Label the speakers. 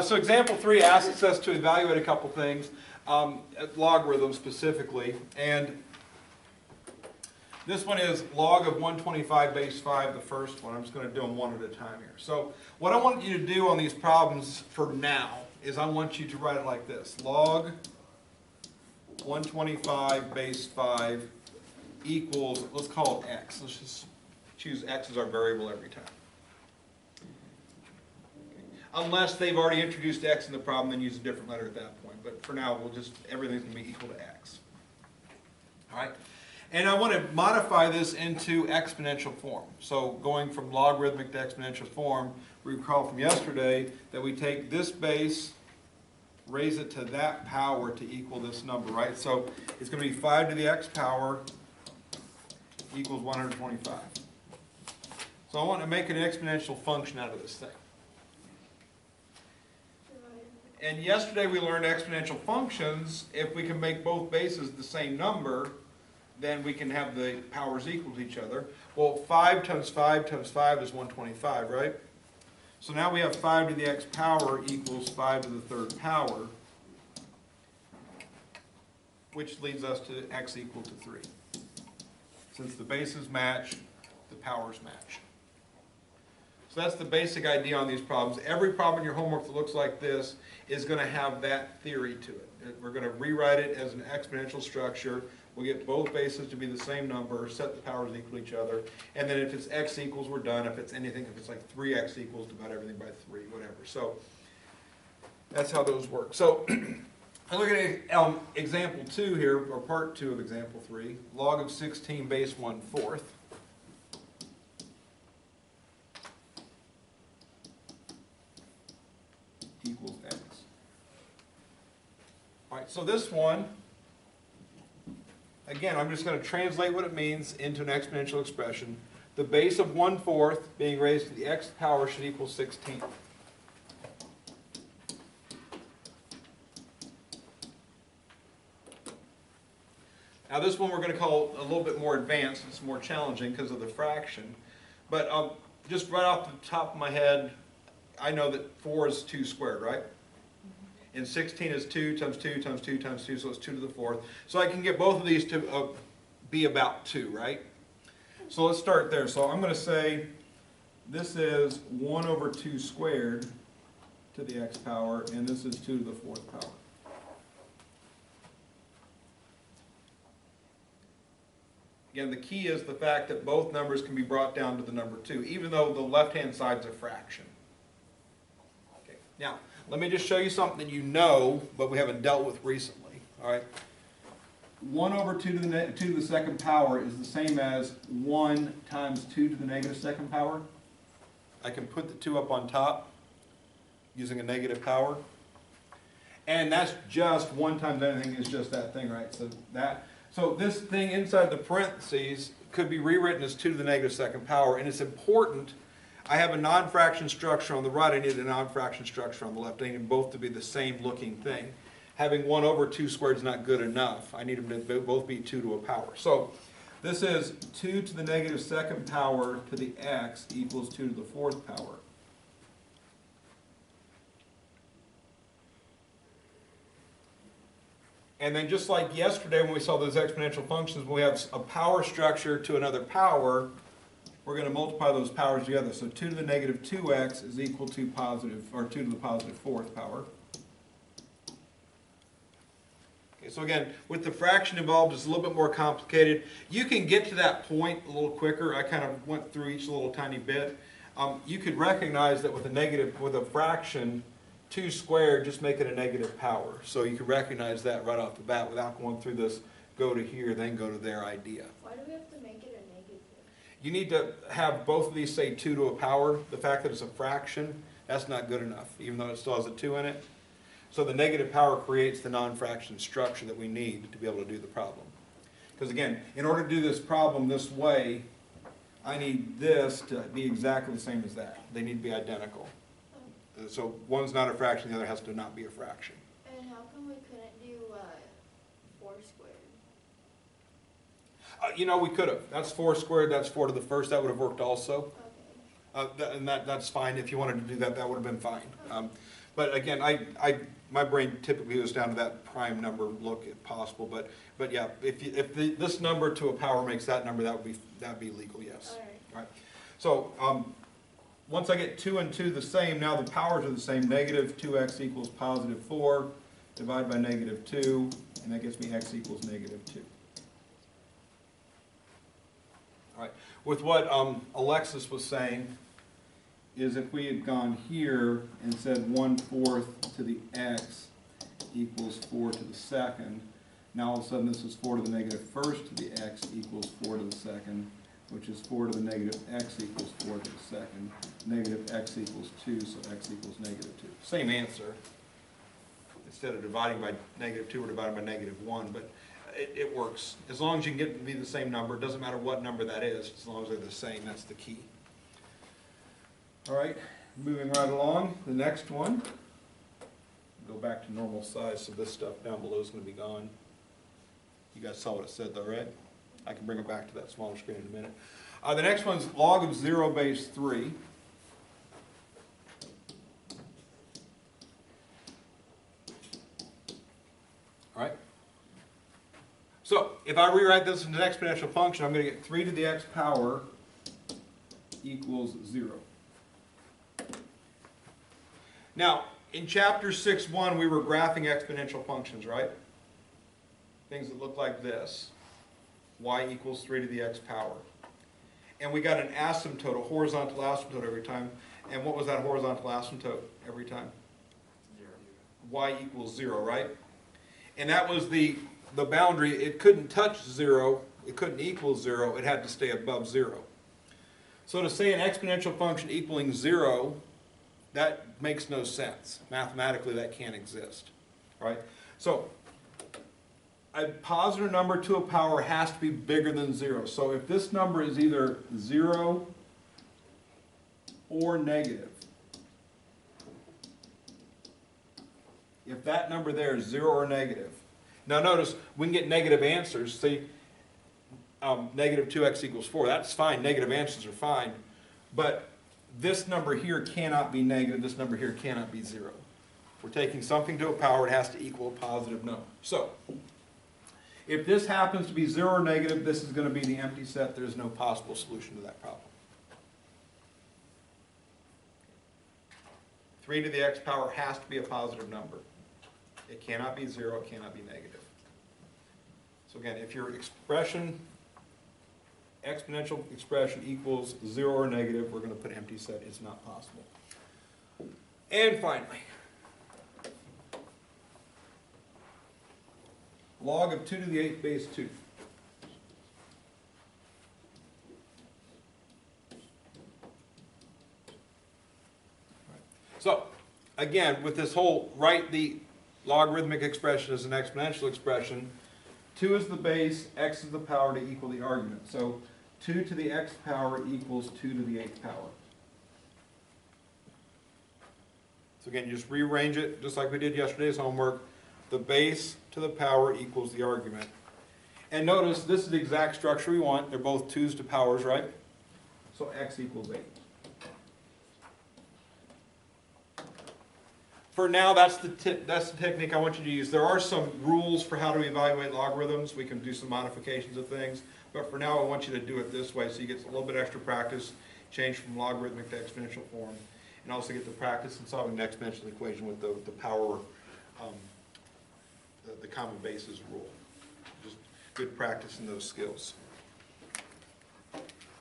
Speaker 1: So example 3 asks us to evaluate a couple things, logarithms specifically, and this one is log of 125 base 5, the first one. I'm just going to do them one at a time here. So what I want you to do on these problems for now is I want you to write it like this. Log 125 base 5 equals, let's call it x. Let's just choose x as our variable every time. Unless they've already introduced x in the problem, then use a different letter at that point. But for now, we'll just, everything's going to be equal to x. All right? And I want to modify this into exponential form. So going from logarithmic to exponential form, we recall from yesterday that we take this base, raise it to that power to equal this number, right? So it's going to be 5 to the x power equals 125. So I want to make an exponential function out of this thing. And yesterday we learned exponential functions, if we can make both bases the same number, then we can have the powers equal to each other. Well, 5 times 5 times 5 is 125, right? So now we have 5 to the x power equals 5 to the third power, which leads us to x equal to 3. Since the bases match, the powers match. So that's the basic idea on these problems. Every problem in your homework that looks like this is going to have that theory to it. We're going to rewrite it as an exponential structure. We'll get both bases to be the same number, set the powers equal to each other, and then if it's x equals, we're done. If it's anything, if it's like 3x equals, divide everything by 3, whatever. So that's how those work. So I look at example 2 here, or part 2 of example 3, log of 16 base 1/4. Equals x. All right, so this one, again, I'm just going to translate what it means into an exponential expression. The base of 1/4 being raised to the x power should equal 16. Now this one we're going to call a little bit more advanced. It's more challenging because of the fraction. But just right off the top of my head, I know that 4 is 2 squared, right? And 16 is 2 times 2 times 2 times 2, so it's 2 to the 4th. So I can get both of these to be about 2, right? So let's start there. So I'm going to say this is 1 over 2 squared to the x power, and this is 2 to the 4th power. Again, the key is the fact that both numbers can be brought down to the number 2, even though the left-hand side is a fraction. Okay. Now, let me just show you something that you know, but we haven't dealt with recently. All right. 1 over 2 to the second power is the same as 1 times 2 to the negative second power. I can put the 2 up on top using a negative power. And that's just 1 times anything is just that thing, right? So this thing inside the parentheses could be rewritten as 2 to the negative second power, and it's important. I have a non-fraction structure on the right, I need a non-fraction structure on the left. I need them both to be the same looking thing. Having 1 over 2 squared is not good enough. I need them to both be 2 to a power. So this is 2 to the negative second power to the x equals 2 to the 4th power. And then just like yesterday when we saw those exponential functions, when we have a power structure to another power, we're going to multiply those powers together. So 2 to the negative 2x is equal to positive, or 2 to the positive 4th power. Okay, so again, with the fraction involved, it's a little bit more complicated. You can get to that point a little quicker. I kind of went through each little tiny bit. You could recognize that with a fraction, 2 squared, just make it a negative power. So you can recognize that right off the bat without going through this go to here, then go to there idea.
Speaker 2: Why do we have to make it a negative?
Speaker 1: You need to have both of these say 2 to a power. The fact that it's a fraction, that's not good enough, even though it still has a 2 in it. So the negative power creates the non-fraction structure that we need to be able to do the problem. Because again, in order to do this problem this way, I need this to be exactly the same as that. They need to be identical. So one's not a fraction, the other has to not be a fraction.
Speaker 2: And how come we couldn't do 4 squared?
Speaker 1: You know, we could have. That's 4 squared, that's 4 to the first. That would have worked also.
Speaker 2: Okay.
Speaker 1: And that's fine. If you wanted to do that, that would have been fine. But again, my brain typically goes down to that prime number look if possible, but yeah, this number to a power makes that number, that'd be legal, yes.
Speaker 2: All right.
Speaker 1: All right. So, once I get 2 and 2 the same, now the powers are the same. Negative 2x equals positive 4, divide by negative 2, and that gets me x equals negative 2. All right. With what Alexis was saying, is if we had gone here and said 1/4 to the x equals 4 to the second, now all of a sudden this is 4 to the negative first to the x equals 4 to the second, which is 4 to the negative x equals 4 to the second. Negative x equals 2, so x equals negative 2. Same answer. Instead of dividing by negative 2, we're dividing by negative 1, but it works. As long as you can get it to be the same number, it doesn't matter what number that is, as long as they're the same, that's the key. All right, moving right along, the next one. Go back to normal size, so this stuff down below is going to be gone. You guys saw what it said though, right? I can bring it back to that smaller screen in a minute. The next one's log of 0 base 3. All right. So if I rewrite this into an exponential function, I'm going to get 3 to the x power equals 0. Now, in chapter 6.1, we were graphing exponential functions, right? Things that look like this. Y equals 3 to the x power. And we got an asymptote, a horizontal asymptote every time. And what was that horizontal asymptote every time?
Speaker 3: 0.
Speaker 1: Y equals 0, right? And that was the boundary. It couldn't touch 0. It couldn't equal 0. It had to stay above 0. So to say an exponential function equaling 0, that makes no sense. Mathematically, that can't exist, right? So a positive number to a power has to be bigger than 0. So if this number is either 0 or negative, if that number there is 0 or negative, now notice we can get negative answers. See, negative 2x equals 4. That's fine. Negative answers are fine. But this number here cannot be negative. This number here cannot be 0. We're taking something to a power. It has to equal a positive number. So if this happens to be 0 or negative, this is going to be the empty set. There's no possible solution to that problem. 3 to the x power has to be a positive number. It cannot be 0. It cannot be negative. So again, if your exponential expression equals 0 or negative, we're going to put empty set. It's not possible. And finally, log of 2 to the 8th base 2. So, again, with this whole, write the logarithmic expression as an exponential expression. 2 is the base, x is the power to equal the argument. So 2 to the x power equals 2 to the 8th power. So again, you just rearrange it just like we did yesterday's homework. The base to the power equals the argument. And notice this is the exact structure we want. They're both 2's to powers, right? So x equals 8. For now, that's the technique I want you to use. There are some rules for how to evaluate logarithms. We can do some modifications of things. But for now, I want you to do it this way so you get a little bit extra practice, change from logarithmic to exponential form, and also get the practice in solving an exponential equation with the power, the common basis rule. Just good practice in those skills.